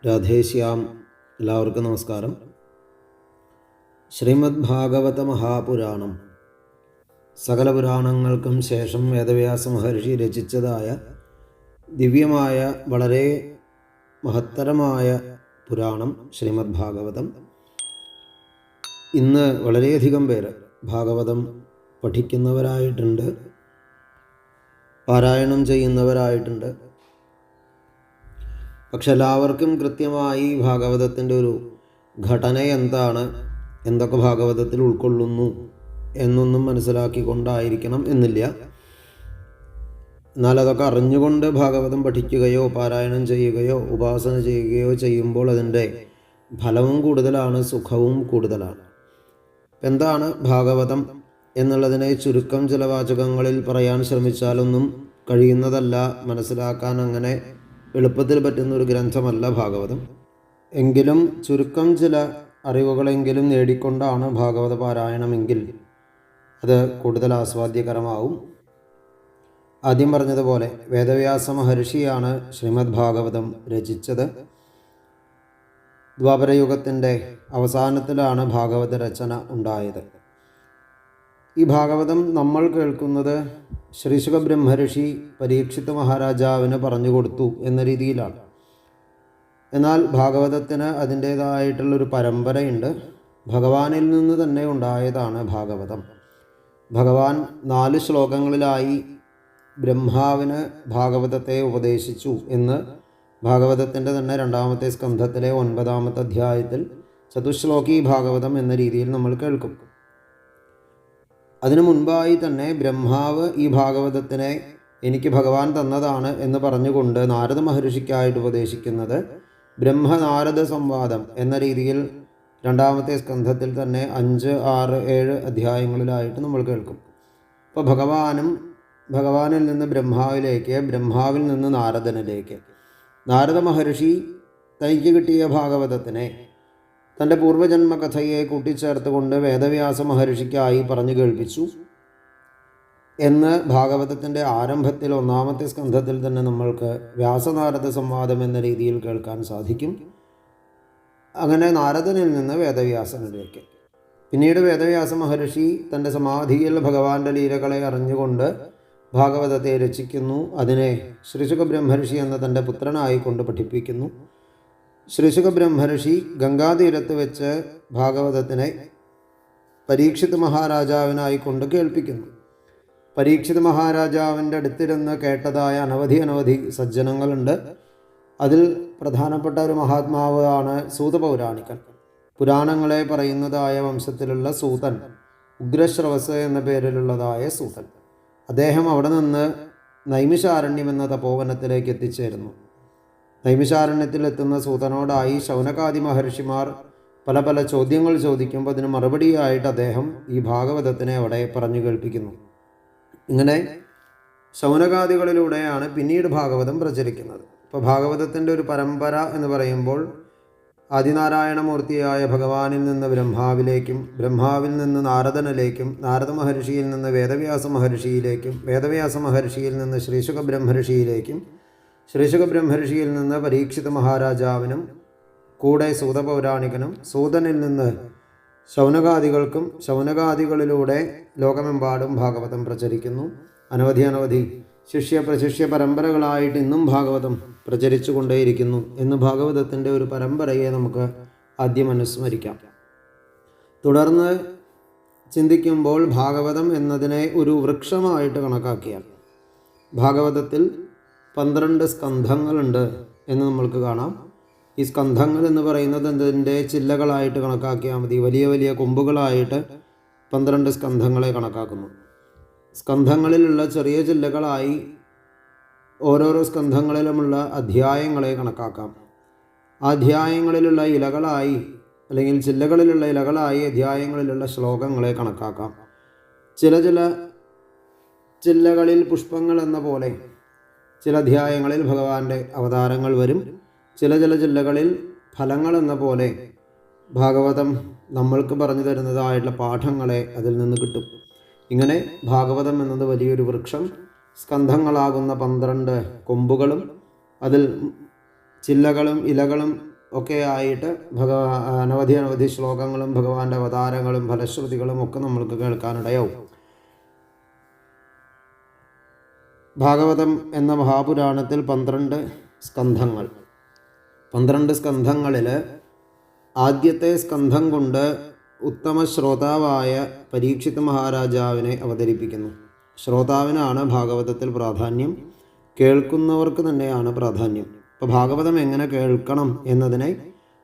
രാധേശ്യാം. എല്ലാവർക്കും നമസ്കാരം. ശ്രീമദ് ഭാഗവത മഹാപുരാണം സകല പുരാണങ്ങൾക്കും ശേഷം വേദവ്യാസ മഹർഷി രചിച്ചതായ ദിവ്യമായ വളരെ മഹത്തരമായ പുരാണം ശ്രീമദ് ഭാഗവതം. ഇന്ന് വളരെയധികം പേര് ഭാഗവതം പഠിക്കുന്നവരായിട്ടുണ്ട്, പാരായണം ചെയ്യുന്നവരായിട്ടുണ്ട്. പക്ഷെ എല്ലാവർക്കും കൃത്യമായി ഭാഗവതത്തിൻ്റെ ഒരു ഘടന എന്താണ്, എന്തൊക്കെ ഭാഗവതത്തിൽ ഉൾക്കൊള്ളുന്നു എന്നൊന്നും മനസ്സിലാക്കിക്കൊണ്ടായിരിക്കണം എന്നില്ല. എന്നാൽ അതൊക്കെ അറിഞ്ഞുകൊണ്ട് ഭാഗവതം പഠിക്കുകയോ പാരായണം ചെയ്യുകയോ ഉപാസന ചെയ്യുകയോ ചെയ്യുമ്പോൾ അതിൻ്റെ ഫലവും കൂടുതലാണ്, സുഖവും കൂടുതലാണ്. എന്താണ് ഭാഗവതം എന്നുള്ളതിനെ ചുരുക്കം ചില വാചകങ്ങളിൽ പറയാൻ ശ്രമിച്ചാലൊന്നും കഴിയുന്നതല്ല, മനസ്സിലാക്കാൻ അങ്ങനെ എളുപ്പത്തിൽ പറ്റുന്ന ഒരു ഗ്രന്ഥമല്ല ഭാഗവതം. എങ്കിലും ചുരുക്കം ചില അറിവുകളെങ്കിലും നേടിക്കൊണ്ടാണ് ഭാഗവത പാരായണമെങ്കിൽ അത് കൂടുതൽ ആസ്വാദ്യകരമാവും. ആദ്യം പറഞ്ഞതുപോലെ വേദവ്യാസ മഹർഷിയാണ് ശ്രീമദ് ഭാഗവതം രചിച്ചത്. ദ്വാപരയുഗത്തിൻ്റെ അവസാനത്തിലാണ് ഭാഗവത രചന ഉണ്ടായത്. ഈ ഭാഗവതം നമ്മൾ കേൾക്കുന്നത് ശ്രീശുക ബ്രഹ്മർഷി പരീക്ഷിത് മഹാരാജാവിന് പറഞ്ഞു കൊടുത്തു എന്ന രീതിയിലാണ്. എന്നാൽ ഭാഗവതത്തിന് അതിൻ്റേതായിട്ടുള്ളൊരു പരമ്പരയുണ്ട്. ഭഗവാനിൽ നിന്ന് തന്നെ ഉണ്ടായതാണ് ഭാഗവതം. ഭഗവാൻ 4 ശ്ലോകങ്ങളിലായി ബ്രഹ്മാവിന് ഭാഗവതത്തെ ഉപദേശിച്ചു എന്ന് ഭാഗവതത്തിൻ്റെ തന്നെ 2-ാമത്തെ സ്കന്ധത്തിലെ 9-ാമത്തെ അധ്യായത്തിൽ ചതുശ്ലോകി ഭാഗവതം എന്ന രീതിയിൽ നമ്മൾ കേൾക്കും. അതിനു മുൻപായി തന്നെ ബ്രഹ്മാവ് ഈ ഭാഗവതത്തിനെ എനിക്ക് ഭഗവാൻ തന്നതാണ് എന്ന് പറഞ്ഞുകൊണ്ട് നാരദ മഹർഷിക്കായിട്ട് ഉപദേശിക്കുന്നത് ബ്രഹ്മനാരദ സംവാദം എന്ന രീതിയിൽ 2-ാമത്തെ സ്കന്ധത്തിൽ തന്നെ 5, 6, 7 അധ്യായങ്ങളിലായിട്ട് നമ്മൾ കേൾക്കും. അപ്പോൾ ഭഗവാനിൽ നിന്ന് ബ്രഹ്മാവിലേക്ക്, ബ്രഹ്മാവിൽ നിന്ന് നാരദനിലേക്ക്, നാരദ മഹർഷി തനിക്ക് കിട്ടിയ ഭാഗവതത്തിനെ തൻ്റെ പൂർവ്വജന്മകഥയെ കൂട്ടിച്ചേർത്തുകൊണ്ട് വേദവ്യാസ മഹർഷിക്കായി പറഞ്ഞു കേൾപ്പിച്ചു എന്ന് ഭാഗവതത്തിൻ്റെ ആരംഭത്തിൽ 1-ാമത്തെ സ്കന്ധത്തിൽ തന്നെ നമ്മൾക്ക് വ്യാസനാരദ സംവാദം എന്ന രീതിയിൽ കേൾക്കാൻ സാധിക്കും. അങ്ങനെ നാരദനിൽ നിന്ന് വേദവ്യാസനിലേക്ക്, പിന്നീട് വേദവ്യാസ മഹർഷി തൻ്റെ സമാധിയിൽ ഭഗവാന്റെ ലീലകളെ അറിഞ്ഞുകൊണ്ട് ഭാഗവതത്തെ രചിക്കുന്നു. അതിനെ ശ്രീശുക ബ്രഹ്മർഷി എന്ന തൻ്റെ പുത്രനായിക്കൊണ്ട് പഠിപ്പിക്കുന്നു. ശ്രീശുക ബ്രഹ്മർഷി ഗംഗാതീരത്ത് വെച്ച് ഭാഗവതത്തിനെ പരീക്ഷിത് മഹാരാജാവിനായിക്കൊണ്ട് കേൾപ്പിക്കുന്നു. പരീക്ഷിത് മഹാരാജാവിൻ്റെ അടുത്തിരുന്ന് കേട്ടതായ അനവധി സജ്ജനങ്ങളുണ്ട്. അതിൽ പ്രധാനപ്പെട്ട ഒരു മഹാത്മാവ് ആണ് സൂതപൗരാണികൻ. പുരാണങ്ങളെ പറയുന്നതായ വംശത്തിലുള്ള സൂതൻ, ഉഗ്രശ്രവസ് എന്ന പേരിലുള്ളതായ സൂതൻ. അദ്ദേഹം അവിടെ നിന്ന് നൈമിഷാരണ്യം എന്ന തപോവനത്തിലേക്ക് എത്തിച്ചേരുന്നു. നൈമിഷാരണ്യത്തിലെത്തുന്ന സൂതനോടായി ശൗനകാദി മഹർഷിമാർ പല ചോദ്യങ്ങൾ ചോദിക്കുമ്പോൾ അതിന് മറുപടിയായിട്ട് അദ്ദേഹം ഈ ഭാഗവതത്തിനെ അവിടെ പറഞ്ഞു കേൾപ്പിക്കുന്നു. ഇങ്ങനെ ശൗനകാദികളിലൂടെയാണ് പിന്നീട് ഭാഗവതം പ്രചരിക്കുന്നത്. ഇപ്പോൾ ഭാഗവതത്തിൻ്റെ ഒരു പരമ്പര എന്ന് പറയുമ്പോൾ ആദിനാരായണമൂർത്തിയായ ഭഗവാനിൽ നിന്ന് ബ്രഹ്മാവിലേക്കും, ബ്രഹ്മാവിൽ നിന്ന് നാരദനിലേക്കും, നാരദ മഹർഷിയിൽ നിന്ന് വേദവ്യാസ മഹർഷിയിലേക്കും, വേദവ്യാസ മഹർഷിയിൽ നിന്ന് ശ്രീശുക ബ്രഹ്മർഷിയിലേക്കും, ശ്രീശുക ബ്രഹ്മർഷിയിൽ നിന്ന് പരീക്ഷിത് മഹാരാജാവിനും കൂടെ സൂതപൗരാണികനും, സൂതനിൽ നിന്ന് ശൗനകാദികൾക്കും, ശൗനകാദികളിലൂടെ ലോകമെമ്പാടും ഭാഗവതം പ്രചരിക്കുന്നു. അനവധി ശിഷ്യ പരമ്പരകളായിട്ട് ഇന്നും ഭാഗവതം പ്രചരിച്ചു കൊണ്ടേയിരിക്കുന്നു എന്ന് ഭാഗവതത്തിൻ്റെ ഒരു പരമ്പരയെ നമുക്ക് ആദ്യം അനുസ്മരിക്കാം. തുടർന്ന് ചിന്തിക്കുമ്പോൾ ഭാഗവതം എന്നതിനെ ഒരു വൃക്ഷമായിട്ട് കണക്കാക്കിയാൽ ഭാഗവതത്തിൽ 12 സ്കന്ധങ്ങളുണ്ട് എന്ന് നമ്മൾക്ക് കാണാം. ഈ സ്കന്ധങ്ങൾ എന്ന് പറയുന്നത് അതിൻ്റെ ചില്ലകളായിട്ട് കണക്കാക്കിയാൽ മതി. വലിയ കൊമ്പുകളായിട്ട് 12 സ്കന്ധങ്ങളെ കണക്കാക്കുന്നു. സ്കന്ധങ്ങളിലുള്ള ചെറിയ ചില്ലകളായി ഓരോരോ സ്കന്ധങ്ങളിലുമുള്ള അധ്യായങ്ങളെ കണക്കാക്കാം. ആ അധ്യായങ്ങളിലുള്ള ഇലകളായി, അല്ലെങ്കിൽ ചില്ലകളിലുള്ള ഇലകളായി അധ്യായങ്ങളിലുള്ള ശ്ലോകങ്ങളെ കണക്കാക്കാം. ചില ചില്ലകളിൽ പുഷ്പങ്ങൾ എന്ന പോലെ ചില അധ്യായങ്ങളിൽ ഭഗവാന്റെ അവതാരങ്ങൾ വരും. ചില ജില്ലകളിൽ ഫലങ്ങൾ എന്ന പോലെ ഭാഗവതം നമ്മൾക്ക് പറഞ്ഞു തരുന്നതായിട്ടുള്ള പാഠങ്ങളെ അതിൽ നിന്ന് കിട്ടും. ഇങ്ങനെ ഭാഗവതം എന്നത് വലിയൊരു വൃക്ഷം, സ്കന്ധങ്ങളാകുന്ന 12 കൊമ്പുകളും അതിൽ ചില്ലകളും ഇലകളും ഒക്കെ ആയിട്ട് അനവധി ശ്ലോകങ്ങളും ഭഗവാന്റെ അവതാരങ്ങളും ഫലശ്രുതികളും ഒക്കെ നമ്മൾക്ക് കേൾക്കാനിടയാവും. ഭാഗവതം എന്ന മഹാപുരാണത്തിൽ 12 സ്കന്ധങ്ങൾ. 12 സ്കന്ധങ്ങളിൽ ആദ്യത്തെ സ്കന്ധം കൊണ്ട് ഉത്തമ ശ്രോതാവായ പരീക്ഷിത് മഹാരാജാവിനെ അവതരിപ്പിക്കുന്നു. ശ്രോതാവിനാണ് ഭാഗവതത്തിൽ പ്രാധാന്യം, കേൾക്കുന്നവർക്ക് തന്നെയാണ് പ്രാധാന്യം. അപ്പോൾ ഭാഗവതം എങ്ങനെ കേൾക്കണം എന്നതിനെ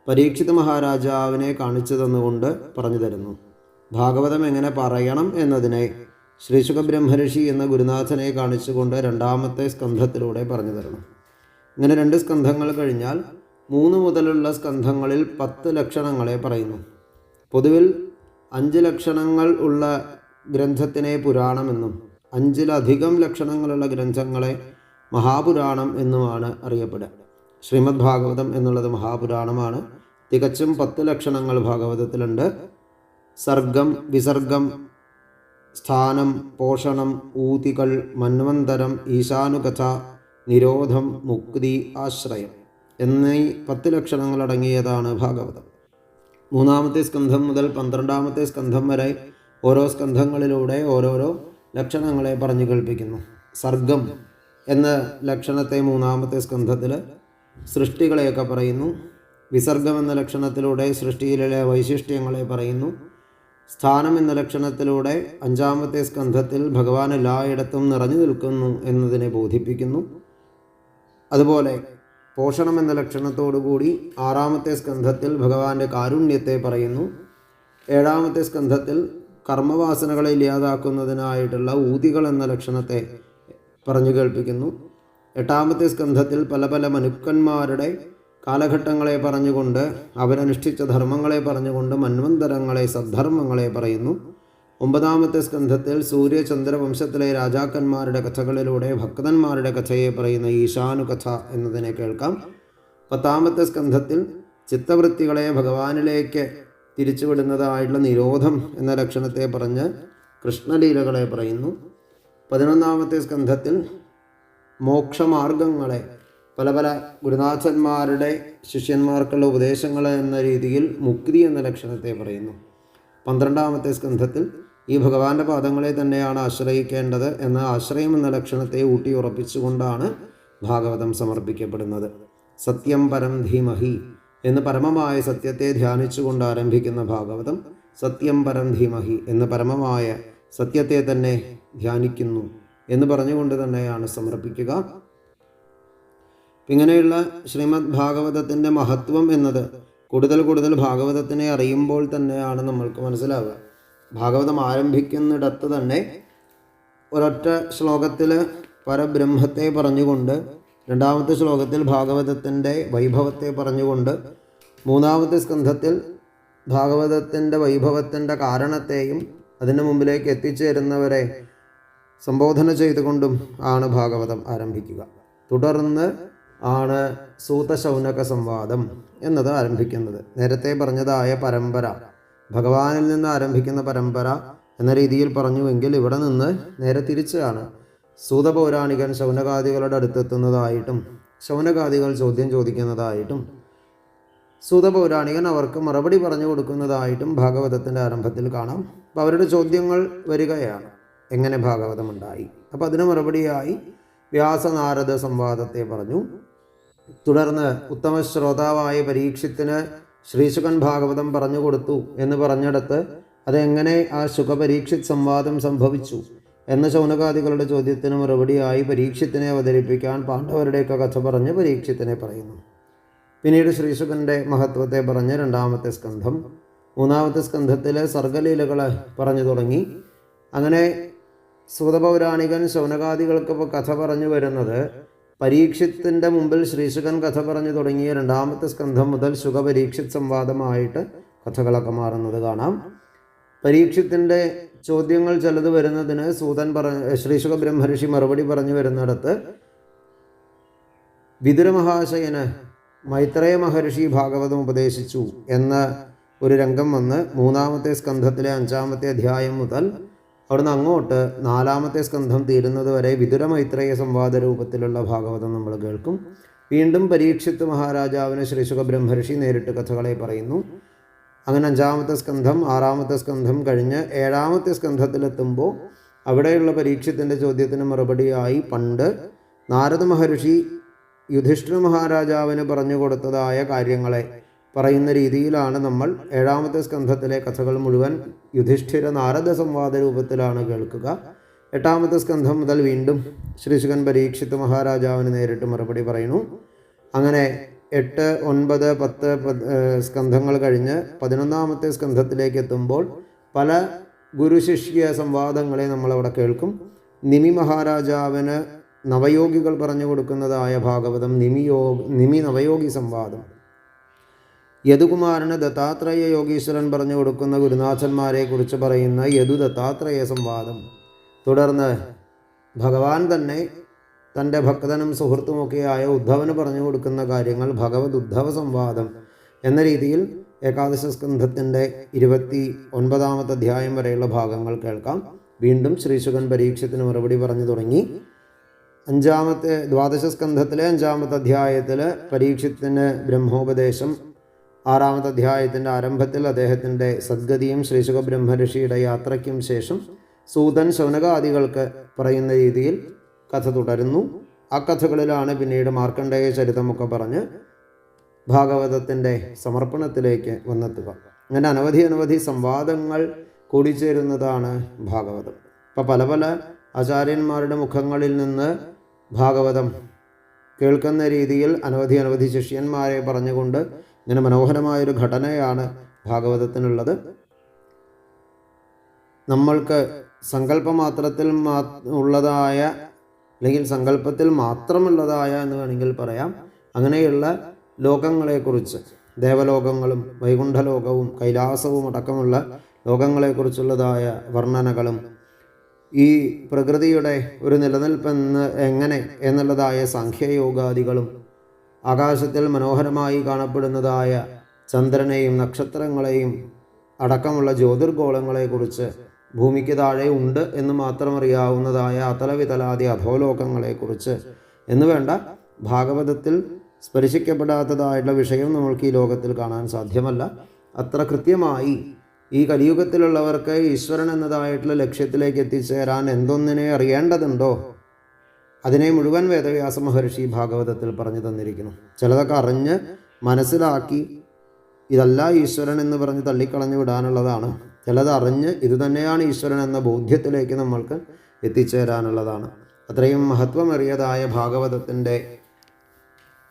പരീക്ഷിത് മഹാരാജാവിനെ കാണിച്ചു തന്നുകൊണ്ട് പറഞ്ഞു തരുന്നു. ഭാഗവതം എങ്ങനെ പറയണം എന്നതിനെ ശ്രീശുക ബ്രഹ്മർഷി എന്ന ഗുരുനാഥനെ കാണിച്ചുകൊണ്ട് 2ാമത്തെ സ്കന്ധത്തിലൂടെ പറഞ്ഞു തരണം. ഇങ്ങനെ 2 സ്കന്ധങ്ങൾ കഴിഞ്ഞാൽ 3 മുതലുള്ള സ്കന്ധങ്ങളിൽ 10 ലക്ഷണങ്ങളെ പറയുന്നു. പൊതുവിൽ 5 ലക്ഷണങ്ങൾ ഉള്ള ഗ്രന്ഥത്തിനെ പുരാണമെന്നും 5-ലധികം ലക്ഷണങ്ങളുള്ള ഗ്രന്ഥങ്ങളെ മഹാപുരാണം എന്നുമാണ് അറിയപ്പെടുക. ശ്രീമദ് ഭാഗവതം എന്നുള്ളത് മഹാപുരാണമാണ്. തികച്ചും 10 ലക്ഷണങ്ങൾ ഭാഗവതത്തിലുണ്ട്. സർഗം, വിസർഗം, സ്ഥാനം, പോഷണം, ഊതികൾ, മന്വന്തരം, ഈശാനുകഥ, നിരോധം, മുക്തി, ആശ്രയം എന്നീ 10 ലക്ഷണങ്ങൾ അടങ്ങിയതാണ് ഭാഗവതം. 3ാമത്തെ സ്കന്ധം മുതൽ 12ാമത്തെ സ്കന്ധം വരെ ഓരോ സ്കന്ധങ്ങളിലൂടെ ഓരോരോ ലക്ഷണങ്ങളെ പറഞ്ഞു കേൾപ്പിക്കുന്നു. സർഗം എന്ന ലക്ഷണത്തെ 3ാമത്തെ സ്കന്ധത്തിൽ സൃഷ്ടികളെയൊക്കെ പറയുന്നു. വിസർഗം എന്ന ലക്ഷണത്തിലൂടെ സൃഷ്ടിയിലെ വൈശിഷ്ട്യങ്ങളെ പറയുന്നു. സ്ഥാനം എന്ന ലക്ഷണത്തിലൂടെ 5ാമത്തെ സ്കന്ധത്തിൽ ഭഗവാൻ എല്ലായിടത്തും നിറഞ്ഞു നിൽക്കുന്നു എന്നതിനെ ബോധിപ്പിക്കുന്നു. അതുപോലെ പോഷണം എന്ന ലക്ഷണത്തോടുകൂടി 6ാമത്തെ സ്കന്ധത്തിൽ ഭഗവാന്റെ കാരുണ്യത്തെ പറയുന്നു. 7ാമത്തെ സ്കന്ധത്തിൽ കർമ്മവാസനകളെ ഇല്ലാതാക്കുന്നതിനായിട്ടുള്ള ഊതികൾ എന്ന ലക്ഷണത്തെ പറഞ്ഞു കേൾപ്പിക്കുന്നു. 8ാമത്തെ സ്കന്ധത്തിൽ പല പല മനുക്കന്മാരുടെ കാലഘട്ടങ്ങളെ പറഞ്ഞുകൊണ്ട് അവരനുഷ്ഠിച്ച ധർമ്മങ്ങളെ പറഞ്ഞുകൊണ്ട് മന്വന്തരങ്ങളെ, സദ്ധർമ്മങ്ങളെ പറയുന്നു. 9ാമത്തെ സ്കന്ധത്തിൽ സൂര്യചന്ദ്രവംശത്തിലെ രാജാക്കന്മാരുടെ കഥകളിലൂടെ ഭക്തന്മാരുടെ കഥയെ പറയുന്ന ഈശാനുകഥ എന്നതിനെ കേൾക്കാം. 10ാമത്തെ സ്കന്ധത്തിൽ ചിത്തവൃത്തികളെ ഭഗവാനിലേക്ക് തിരിച്ചുവിടുന്നതായിട്ടുള്ള നിരോധം എന്ന ലക്ഷണത്തെ പറഞ്ഞ് കൃഷ്ണലീലകളെ പറയുന്നു. 11ാമത്തെ സ്കന്ധത്തിൽ മോക്ഷമാർഗങ്ങളെ പല പല ഗുരുനാഥന്മാരുടെ ശിഷ്യന്മാർക്കുള്ള ഉപദേശങ്ങൾ എന്ന രീതിയിൽ മുക്തി എന്ന ലക്ഷണത്തെ പറയുന്നു. 12ാമത്തെ സ്കന്ധത്തിൽ ഈ ഭഗവാന്റെ പാദങ്ങളെ തന്നെയാണ് ആശ്രയിക്കേണ്ടത് എന്ന ആശ്രയം എന്ന ലക്ഷണത്തെ ഊട്ടിയുറപ്പിച്ചുകൊണ്ടാണ് ഭാഗവതം സമർപ്പിക്കപ്പെടുന്നത്. സത്യം പരം ധീമഹി എന്ന് പരമമായ സത്യത്തെ ധ്യാനിച്ചുകൊണ്ട് ആരംഭിക്കുന്ന ഭാഗവതം സത്യം പരം ധീമഹി എന്ന് പരമമായ സത്യത്തെ തന്നെ ധ്യാനിക്കുന്നു എന്ന് പറഞ്ഞുകൊണ്ട് തന്നെയാണ് സമർപ്പിക്കുക. ഇങ്ങനെയുള്ള ശ്രീമദ് ഭാഗവതത്തിൻ്റെ മഹത്വം എന്നത് കൂടുതൽ ഭാഗവതത്തിനെ അറിയുമ്പോൾ തന്നെയാണ് നമ്മൾക്ക് മനസ്സിലാവുക. ഭാഗവതം ആരംഭിക്കുന്നിടത്ത് തന്നെ ഒരൊറ്റ ശ്ലോകത്തിൽ പരബ്രഹ്മത്തെ പറഞ്ഞുകൊണ്ട്, 2ാമത്തെ ശ്ലോകത്തിൽ ഭാഗവതത്തിൻ്റെ വൈഭവത്തെ പറഞ്ഞുകൊണ്ട്, 3ാമത്തെ സ്കന്ധത്തിൽ ഭാഗവതത്തിൻ്റെ വൈഭവത്തിൻ്റെ കാരണത്തെയും അതിന് മുമ്പിലേക്ക് എത്തിച്ചേരുന്നവരെ സംബോധന ചെയ്തുകൊണ്ടും ആണ് ഭാഗവതം ആരംഭിക്കുക. തുടർന്ന് ആണ് സൂതശൗനക സംവാദം എന്നത് ആരംഭിക്കുന്നത്. നേരത്തെ പറഞ്ഞതായ പരമ്പര, ഭഗവാനിൽ നിന്ന് ആരംഭിക്കുന്ന പരമ്പര എന്ന രീതിയിൽ പറഞ്ഞുവെങ്കിൽ ഇവിടെ നിന്ന് നേരെ തിരിച്ചാണ്. സൂതപൗരാണികൻ ശൗനകാദികളുടെ അടുത്തെത്തുന്നതായിട്ടും ശൗനകാദികൾ ചോദ്യം ചോദിക്കുന്നതായിട്ടും സൂതപൗരാണികൻ അവർക്ക് മറുപടി പറഞ്ഞു കൊടുക്കുന്നതായിട്ടും ഭാഗവതത്തിൻ്റെ ആരംഭത്തിൽ കാണാം. അപ്പോൾ അവരുടെ ചോദ്യങ്ങൾ വരികയാണ്, എങ്ങനെ ഭാഗവതമുണ്ടായി? അപ്പോൾ അതിന് മറുപടിയായി വ്യാസനാരദ സംവാദത്തെ പറഞ്ഞു. തുടർന്ന് ഉത്തമ ശ്രോതാവായ പരീക്ഷിത്തിന് ശ്രീശുകൻ ഭാഗവതം പറഞ്ഞു കൊടുത്തു എന്ന് പറഞ്ഞിടത്ത് അതെങ്ങനെ ആ ശുഖപരീക്ഷിത് സംവാദം സംഭവിച്ചു എന്ന ശൗനകാദികളുടെ ചോദ്യത്തിന് മറുപടിയായി പരീക്ഷിത്തിനെ അവതരിപ്പിക്കാൻ പാണ്ഡവരുടെയൊക്കെ കഥ പറഞ്ഞ് പരീക്ഷിത്തിനെ പറയുന്നു. പിന്നീട് ശ്രീശുകൻ്റെ മഹത്വത്തെ പറഞ്ഞ് 2ാമത്തെ സ്കന്ധം, 3ാമത്തെ സ്കന്ധത്തിലെ സർഗലീലകൾ പറഞ്ഞു തുടങ്ങി. അങ്ങനെ സൂതപൗരാണികൻ ശൗനകാദികൾക്ക് കഥ പറഞ്ഞു വരുന്നത് പരീക്ഷിത്തിൻ്റെ മുമ്പിൽ ശ്രീശുകൻ കഥ പറഞ്ഞു തുടങ്ങിയ 2ാമത്തെ സ്കന്ധം മുതൽ ശുഖപരീക്ഷിത് സംവാദമായിട്ട് കഥകളൊക്കെ മാറുന്നത് കാണാം. പരീക്ഷിത്തിൻ്റെ ചോദ്യങ്ങൾ ചിലത് വരുന്നതിന് ശ്രീശുക ബ്രഹ്മർഷി മറുപടി പറഞ്ഞു വരുന്നിടത്ത് വിതുരമഹാശയന് മൈത്രേയ മഹർഷി ഭാഗവതം ഉപദേശിച്ചു എന്ന ഒരു രംഗം വന്ന് 3ാമത്തെ സ്കന്ധത്തിലെ 5ാമത്തെ അധ്യായം മുതൽ അവിടുന്ന് അങ്ങോട്ട് 4ാമത്തെ സ്കന്ധം തീരുന്നത് വരെ വിതുര മൈത്രേയ സംവാദ രൂപത്തിലുള്ള ഭാഗവതം നമ്മൾ കേൾക്കും. വീണ്ടും പരീക്ഷിത്ത് മഹാരാജാവിന് ശ്രീ ശുഖബ്രഹ്മർഷി നേരിട്ട് കഥകളെ പറയുന്നു. അങ്ങനെ 5-ാമത്തെ സ്കന്ധം 6-ാമത്തെ സ്കന്ധം കഴിഞ്ഞ് 7-ാമത്തെ സ്കന്ധത്തിലെത്തുമ്പോൾ അവിടെയുള്ള പരീക്ഷത്തിൻ്റെ ചോദ്യത്തിന് മറുപടിയായി പണ്ട് നാരദ മഹർഷി യുധിഷ്ഠിര മഹാരാജാവിന് പറഞ്ഞു കൊടുത്തതായ കാര്യങ്ങളെ പറയുന്ന രീതിയിലാണ് നമ്മൾ 7-ാമത്തെ സ്കന്ധത്തിലെ കഥകൾ മുഴുവൻ യുധിഷ്ഠിര നാരദ സംവാദ രൂപത്തിലാണ് കേൾക്കുക. 8-ാമത്തെ സ്കന്ധം മുതൽ വീണ്ടും ശ്രീശുകൻ പരീക്ഷിത്ത് മഹാരാജാവിന് നേരിട്ട് മറുപടി പറയുന്നു. അങ്ങനെ 8, 9, 10 സ്കന്ധങ്ങൾ കഴിഞ്ഞ് 11-ാമത്തെ സ്കന്ധത്തിലേക്ക് എത്തുമ്പോൾ പല ഗുരുശിഷ്യ സംവാദങ്ങളെ നമ്മളവിടെ കേൾക്കും. നിമി മഹാരാജാവിന് നവയോഗികൾ പറഞ്ഞു കൊടുക്കുന്നതായ ഭാഗവതം നിമി നവയോഗി സംവാദം, യദുകുമാരന് ദത്താത്രേയ യോഗീശ്വരൻ പറഞ്ഞു കൊടുക്കുന്ന ഗുരുനാഥന്മാരെ കുറിച്ച് പറയുന്ന യദു ദത്താത്രേയ സംവാദം, തുടർന്ന് ഭഗവാൻ തന്നെ തൻ്റെ ഭക്തനും സുഹൃത്തുമൊക്കെയായ ഉദ്ധവന് പറഞ്ഞു കൊടുക്കുന്ന കാര്യങ്ങൾ ഭഗവത് ഉദ്ധവ സംവാദം എന്ന രീതിയിൽ ഏകാദശ സ്കന്ധത്തിൻ്റെ 29-ാമത്തെ അധ്യായം വരെയുള്ള ഭാഗങ്ങൾ കേൾക്കാം. വീണ്ടും ശ്രീശുകൻ പരീക്ഷത്തിന് മറുപടി പറഞ്ഞു തുടങ്ങി. 5-ാമത്തെ ദ്വാദശ സ്കന്ധത്തിലെ 5-ാമത്തെ അധ്യായത്തിൽ പരീക്ഷത്തിന് ബ്രഹ്മോപദേശം, 6-ാമത്തെ അധ്യായത്തിൻ്റെ ആരംഭത്തിൽ അദ്ദേഹത്തിൻ്റെ സദ്ഗതിയും ശ്രീശുഖ ബ്രഹ്മർഷിയുടെ യാത്രയ്ക്കും ശേഷം സൂതൻ ശൗനകാദികൾക്ക് പറയുന്ന രീതിയിൽ കഥ തുടരുന്നു. ആ കഥകളിലാണ് പിന്നീട് മാർക്കണ്ഡേയ ചരിതമൊക്കെ പറഞ്ഞ് ഭാഗവതത്തിൻ്റെ സമർപ്പണത്തിലേക്ക് വന്നെത്തുക. അങ്ങനെ അനവധി സംവാദങ്ങൾ കൂടിച്ചേരുന്നതാണ് ഭാഗവതം. ഇപ്പോൾ പല പല ആചാര്യന്മാരുടെ മുഖങ്ങളിൽ നിന്ന് ഭാഗവതം കേൾക്കുന്ന രീതിയിൽ അനവധി ശിഷ്യന്മാരെ പറഞ്ഞുകൊണ്ട് ഇങ്ങനെ മനോഹരമായൊരു ഘടനയാണ് ഭാഗവതത്തിനുള്ളത്. നമ്മൾക്ക് സങ്കല്പമാത്രത്തിൽ ഉള്ളതായ അല്ലെങ്കിൽ സങ്കല്പത്തിൽ മാത്രമുള്ളതായ എന്ന് വേണമെങ്കിൽ പറയാം അങ്ങനെയുള്ള ലോകങ്ങളെക്കുറിച്ച്, ദേവലോകങ്ങളും വൈകുണ്ഠലോകവും കൈലാസവും അടക്കമുള്ള ലോകങ്ങളെക്കുറിച്ചുള്ളതായ വർണ്ണനകളും ഈ പ്രകൃതിയുടെ ഒരു നിലനിൽപ്പെന്ന് എങ്ങനെ എന്നുള്ളതായ സാഖ്യയോഗാദികളും ആകാശത്തിൽ മനോഹരമായി കാണപ്പെടുന്നതായ ചന്ദ്രനെയും നക്ഷത്രങ്ങളെയും അടക്കമുള്ള ജ്യോതിർഗോളങ്ങളെക്കുറിച്ച്, ഭൂമിക്ക് താഴെ ഉണ്ട് എന്ന് മാത്രം അറിയാവുന്നതായ അതലവിതലാദി അധോലോകങ്ങളെക്കുറിച്ച് എന്ന് വേണ്ട ഭാഗവതത്തിൽ സ്പർശിക്കപ്പെടാത്തതായിട്ടുള്ള വിഷയം നമ്മൾക്ക് ഈ ലോകത്തിൽ കാണാൻ സാധ്യമല്ല. അത്ര കൃത്യമായി ഈ കലിയുഗത്തിലുള്ളവർക്ക് ഈശ്വരൻ എന്നതായിട്ടുള്ള ലക്ഷ്യത്തിലേക്ക് എത്തിച്ചേരാൻ എന്തൊന്നിനെ അറിയേണ്ടതുണ്ടോ അതിനെ മുഴുവൻ വേദവ്യാസ മഹർഷി ഭാഗവതത്തിൽ പറഞ്ഞു തന്നിരിക്കുന്നു. ചിലതൊക്കെ അറിഞ്ഞ് മനസ്സിലാക്കി ഇതല്ല ഈശ്വരൻ എന്ന് പറഞ്ഞ് തള്ളിക്കളഞ്ഞു വിടാനുള്ളതാണ്. ചിലത് അറിഞ്ഞ് ഇത് തന്നെയാണ് ഈശ്വരൻ എന്ന ബോധ്യത്തിലേക്ക് നമ്മൾക്ക് എത്തിച്ചേരാനുള്ളതാണ്. അത്രയും മഹത്വമേറിയതായ ഭാഗവതത്തിൻ്റെ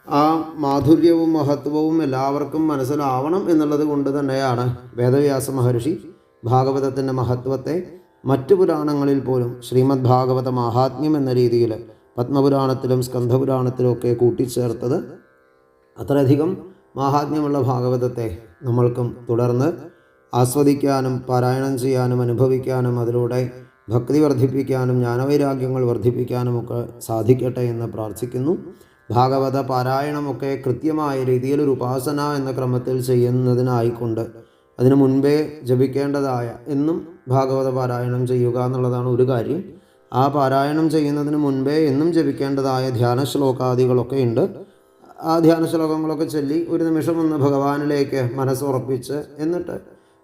ആ മാധുര്യവും മഹത്വവും എല്ലാവർക്കും മനസ്സിലാവണം എന്നുള്ളത് കൊണ്ട് തന്നെയാണ് വേദവ്യാസ മഹർഷി ഭാഗവതത്തിൻ്റെ മഹത്വത്തെ മറ്റു പുരാണങ്ങളിൽ പോലും ശ്രീമദ് ഭാഗവത മാഹാത്മ്യം എന്ന രീതിയിൽ പത്മപുരാണത്തിലും സ്കന്ധപുരാണത്തിലും ഒക്കെ കൂട്ടിച്ചേർത്തത്. അത്രയധികം മാഹാത്മ്യമുള്ള ഭാഗവതത്തെ നമ്മൾക്കും തുടർന്ന് ആസ്വദിക്കാനും പാരായണം ചെയ്യാനും അനുഭവിക്കാനും അതിലൂടെ ഭക്തി വർദ്ധിപ്പിക്കാനും ജ്ഞാനവൈരാഗ്യങ്ങൾ വർദ്ധിപ്പിക്കാനുമൊക്കെ സാധിക്കട്ടെ എന്ന് പ്രാർത്ഥിക്കുന്നു. ഭാഗവത പാരായണമൊക്കെ കൃത്യമായ രീതിയിൽ ഒരു ഉപാസന എന്ന ക്രമത്തിൽ ചെയ്യുന്നതിനായിക്കൊണ്ട് അതിനു മുൻപേ ജപിക്കേണ്ടതായ എന്നും ഭാഗവത പാരായണം ചെയ്യുക എന്നുള്ളതാണ് ഒരു കാര്യം. ആ പാരായണം ചെയ്യുന്നതിന് മുൻപേ എന്നും ജപിക്കേണ്ടതായ ധ്യാന ശ്ലോകാദികളൊക്കെ ഉണ്ട്. ആ ധ്യാന ശ്ലോകങ്ങളൊക്കെ ചൊല്ലി ഒരു നിമിഷം ഒന്ന് ഭഗവാനിലേക്ക് മനസ്സുറപ്പിച്ച് എന്നിട്ട്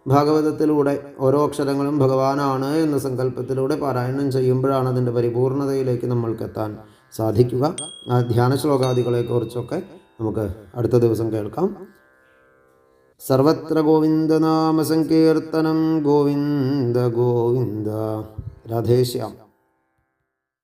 ഭാഗവതത്തിലൂടെ ഓരോ അക്ഷരങ്ങളും ഭഗവാനാണ് എന്ന സങ്കല്പത്തിലൂടെ പാരായണം ചെയ്യുമ്പോഴാണ് അതിൻ്റെ പരിപൂർണതയിലേക്ക് നമ്മൾക്കെത്താൻ സാധിക്കുക. ആ ധ്യാന ശ്ലോകാദികളെക്കുറിച്ചൊക്കെ നമുക്ക് അടുത്ത ദിവസം കേൾക്കാം. സർവത്ര ഗോവിന്ദനാമ സങ്കീർത്തനം ഗോവിന്ദ ഗോവിന്ദ. രാധേശ്യാം.